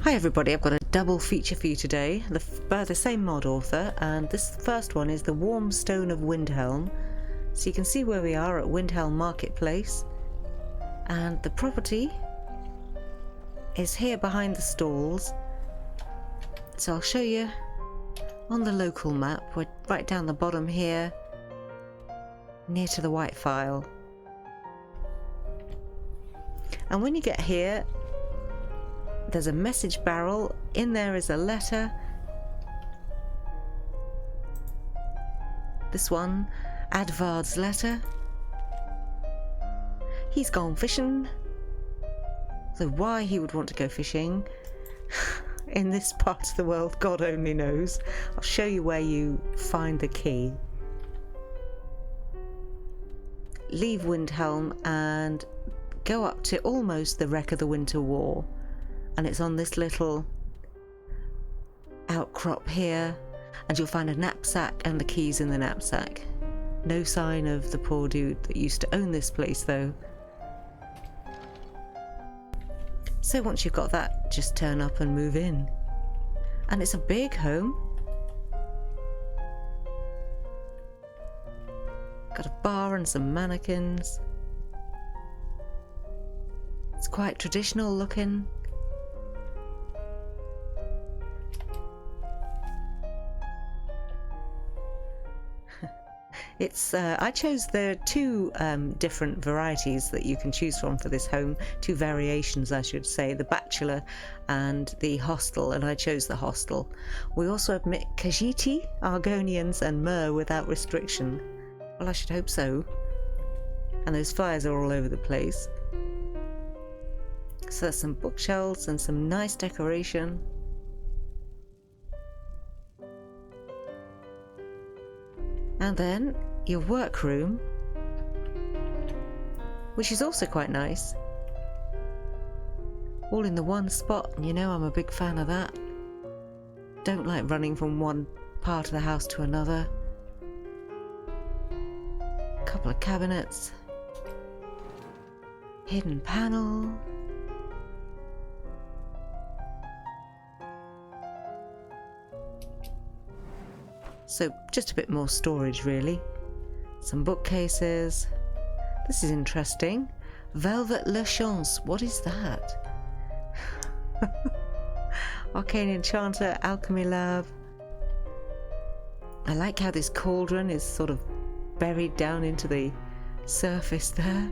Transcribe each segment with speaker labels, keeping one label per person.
Speaker 1: Hi everybody, I've got a double feature for you today, by the same mod author, and this first one is the Warmstone of Windhelm. So you can see where we are at Windhelm Marketplace, and the property is here behind the stalls. So I'll show you on the local map. We're right down the bottom here, near to the white file. And when you get here, there's a message barrel. In there is a letter. This one, Advard's letter. He's gone fishing. So why he would want to go fishing in this part of the world, God only knows. I'll show you where you find the key. Leave Windhelm and go up to almost the wreck of the Winter War. And it's on this little outcrop here, and you'll find a knapsack and the keys in the knapsack. No sign of the poor dude that used to own this place though. So once you've got that, just turn up and move in. And it's a big home. Got a bar and some mannequins. It's quite traditional looking. I chose the two different varieties that you can choose from for this home, two variations I should say, the bachelor and the hostel, and I chose the hostel. We also admit Khajiiti, Argonians and myrrh without restriction. Well, I should hope so. And those fires are all over the place. So there's some bookshelves and some nice decoration. And then your workroom, which is also quite nice. All in the one spot, and you know I'm a big fan of that. Don't like running from one part of the house to another. A couple of cabinets. Hidden panel. So just a bit more storage really. Some bookcases. This is interesting. Velvet Le Chance. What is that? Arcane Enchanter, Alchemy Lab. I like how this cauldron is sort of buried down into the surface there.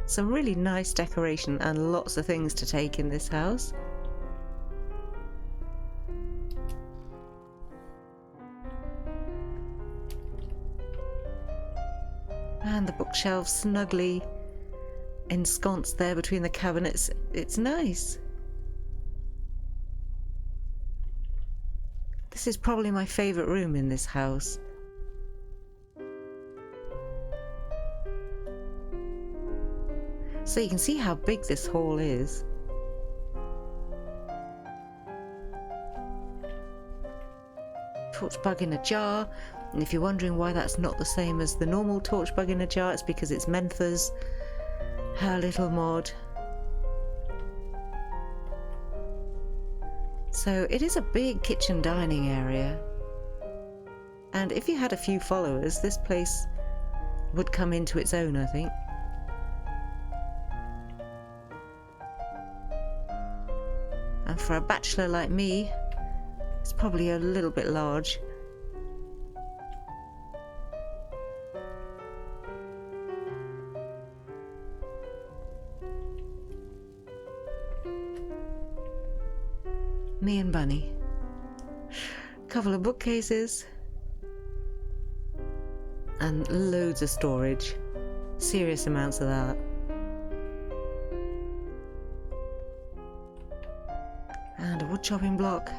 Speaker 1: Some really nice decoration and lots of things to take in this house. And the bookshelves snugly ensconced there between the cabinets. It's nice. This is probably my favourite room in this house. So you can see how big this hall is. Torch bug in a jar. And if you're wondering why that's not the same as the normal torch bug in a jar, it's because it's Mentha's, her little mod. So it is a big kitchen dining area. And if you had a few followers, this place would come into its own, I think. And for a bachelor like me, it's probably a little bit large. Me and Bunny. Couple of bookcases. And loads of storage. Serious amounts of that. And a wood chopping block.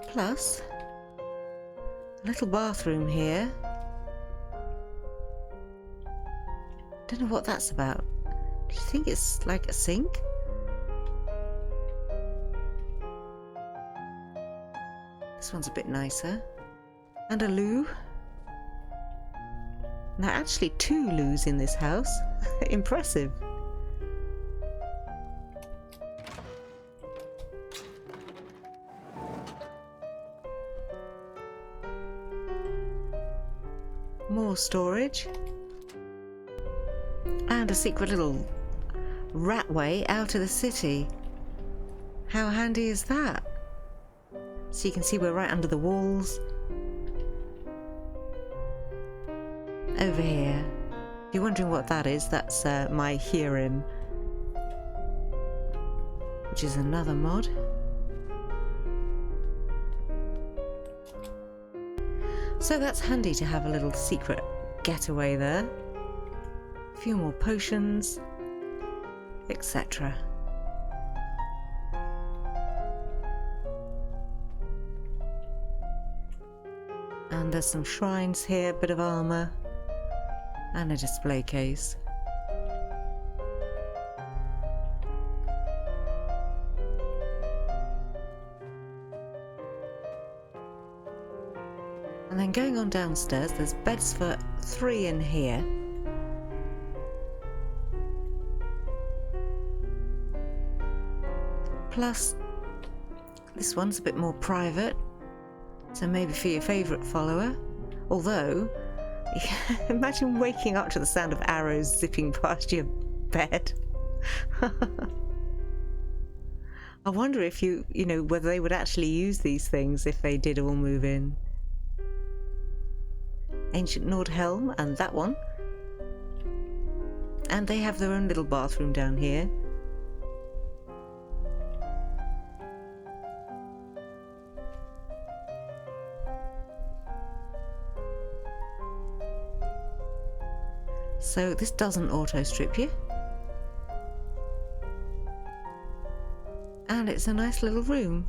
Speaker 1: Plus, a little bathroom here. Don't know what that's about. Do you think it's like a sink? This one's a bit nicer. And a loo. Now actually 2 loos in this house. Impressive. More storage. And a secret little ratway out of the city. How handy is that? So you can see we're right under the walls. Over here. If you're wondering what that is, that's my Skyrim, which is another mod. So that's handy to have a little secret getaway there. A few more potions, etc. And there's some shrines here, a bit of armour, and a display case. And then going on downstairs, there's beds for 3 in here. Plus, this one's a bit more private, so maybe for your favourite follower. Although, imagine waking up to the sound of arrows zipping past your bed. I wonder if you know, whether they would actually use these things if they did all move in. Ancient Nordhelm, and that one. And they have their own little bathroom down here. So this doesn't auto strip you. And it's a nice little room.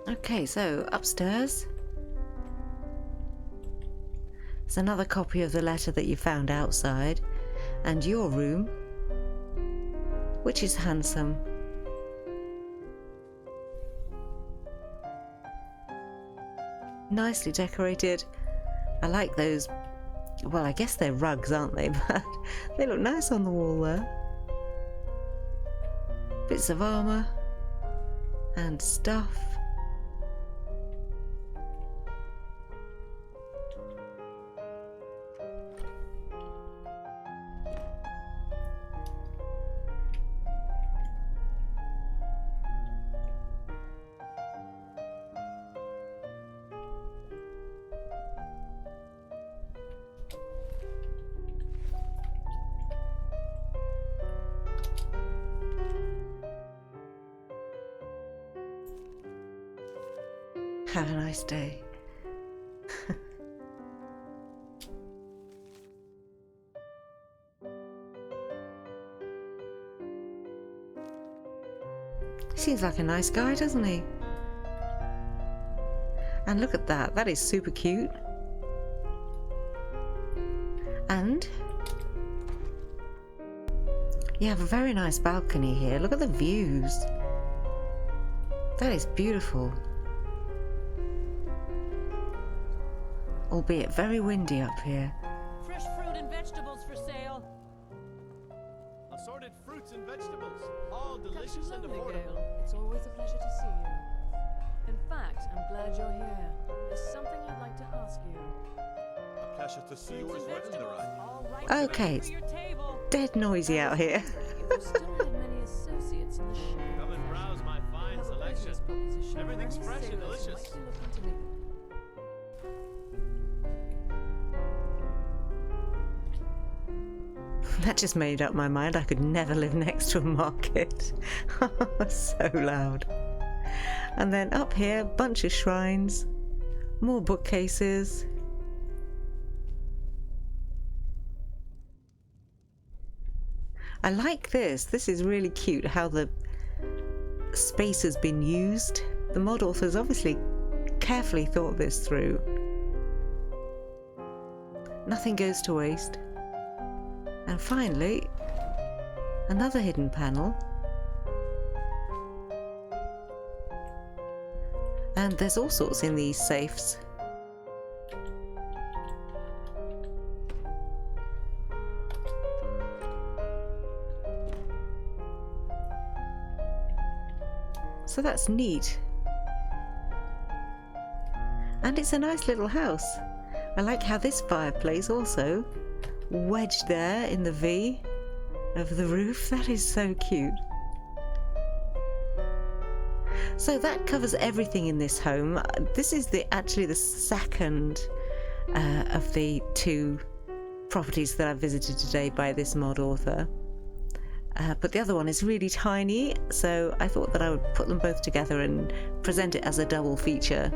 Speaker 1: Okay, so upstairs. There's another copy of the letter that you found outside, and your room, which is handsome. Nicely decorated. I like those, well, I guess they're rugs, aren't they? But they look nice on the wall there. Bits of armour and stuff. Have a nice day. Seems like a nice guy, doesn't he? And look at that, that is super cute. And you have a very nice balcony here. Look at the views. That is beautiful. Albeit very windy up here.
Speaker 2: Fresh fruit and vegetables for sale.
Speaker 3: Assorted fruits and vegetables, all delicious and
Speaker 2: Lovely
Speaker 3: affordable.
Speaker 2: girl. It's always a pleasure to see you. In fact, I'm glad you're here. There's something I'd like to ask you.
Speaker 3: A pleasure to see you
Speaker 2: Fruits
Speaker 3: as
Speaker 2: and
Speaker 3: well,
Speaker 2: vegetables,
Speaker 3: Narai.
Speaker 2: all right
Speaker 1: Okay.
Speaker 2: for your table.
Speaker 1: Dead noisy out here.
Speaker 2: If you still had many associates in the shop.
Speaker 3: Come and browse my fine selection. Everything's fresh and delicious.
Speaker 1: That just made up my mind. I could never live next to a market. So loud. And then up here, bunch of shrines, more bookcases. I like this. This is really cute how the space has been used. The mod authors obviously carefully thought this through. Nothing goes to waste. And finally, another hidden panel. And there's all sorts in these safes. So that's neat. And it's a nice little house. I like how this fireplace also wedged there in the V of the roof. That is so cute. So that covers everything in this home. This is actually the second of the 2 properties that I've visited today by this mod author. But the other one is really tiny, so I thought that I would put them both together and present it as a double feature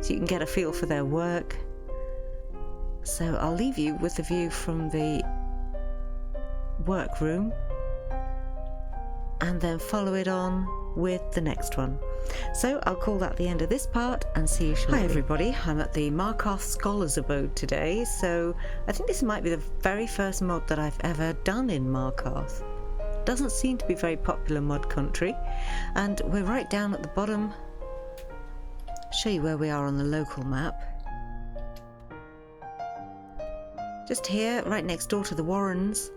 Speaker 1: so you can get a feel for their work. So I'll leave you with the view from the workroom and then follow it on with the next one. So I'll call that the end of this part and see you shortly. Hi everybody, I'm at the Markarth Scholars Abode today, so I think this might be the very first mod that I've ever done in Markarth. Doesn't seem to be very popular mod country, and we're right down at the bottom. Show you where we are on the local map. Just here, right next door to the Warrens.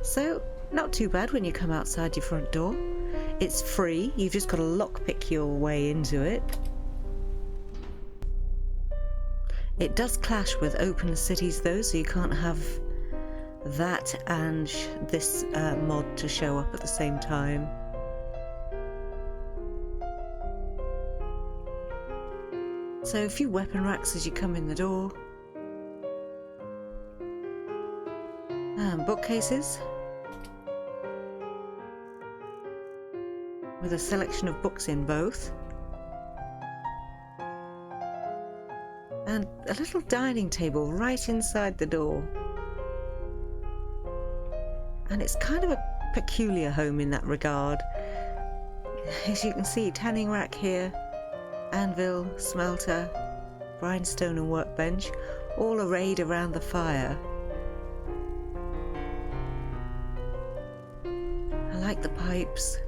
Speaker 1: So, not too bad when you come outside your front door. It's free, you've just got to lockpick your way into it. It does clash with open cities though, so you can't have that and this mod to show up at the same time. So a few weapon racks as you come in the door. And bookcases. With a selection of books in both. And a little dining table right inside the door. And it's kind of a peculiar home in that regard. As you can see, tanning rack here, anvil, smelter, grindstone and workbench, all arrayed around the fire. I like the pipes.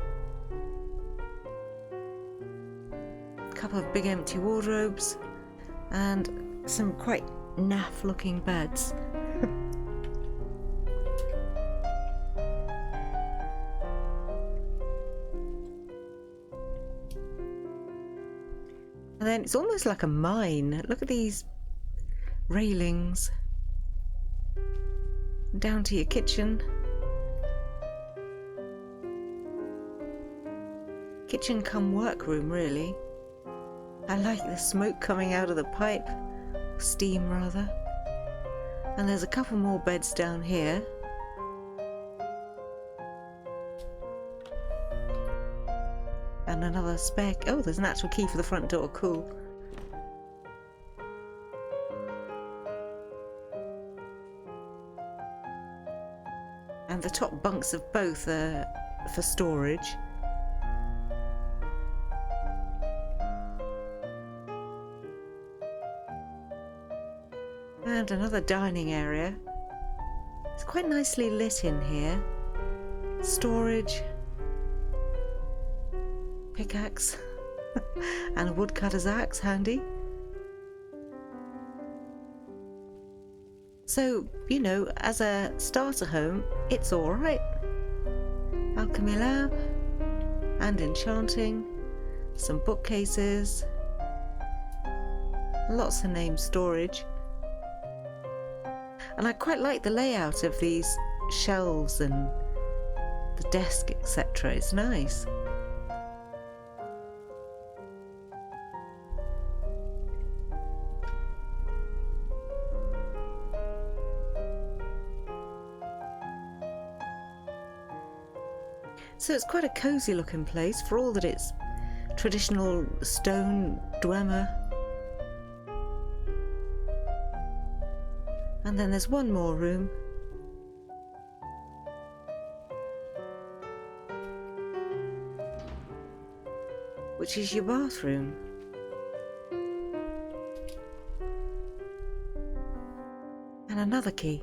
Speaker 1: A couple of big empty wardrobes. And some quite naff looking beds. And then it's almost like a mine. Look at these railings. Down to your kitchen. Kitchen come workroom really. I like the smoke coming out of the pipe, steam rather. And there's a couple more beds down here. And another spare. Oh, there's an actual key for the front door, cool. And the top bunks of both are for storage. And another dining area. It's quite nicely lit in here. Storage, pickaxe, and a woodcutter's axe handy. So, you know, as a starter home, it's alright. Alchemy lab, and enchanting, some bookcases, lots of name storage. And I quite like the layout of these shelves and the desk, etc. It's nice. So it's quite a cosy looking place for all that it's traditional stone dwemer. And then there's one more room. Which is your bathroom. And another key.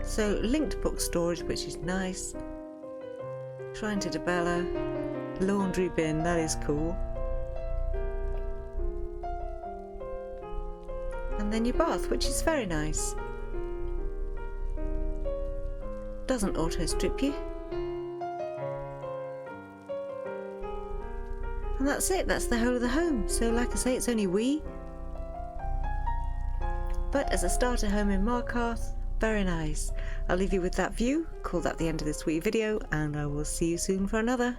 Speaker 1: So linked book storage, which is nice. Shrine to Debella. Laundry bin, that is cool. And then your bath, which is very nice. Doesn't auto strip you. And that's it, that's the whole of the home. So like I say, it's only wee. But as a starter home in Markarth, very nice. I'll leave you with that view, call that the end of this wee video, and I will see you soon for another.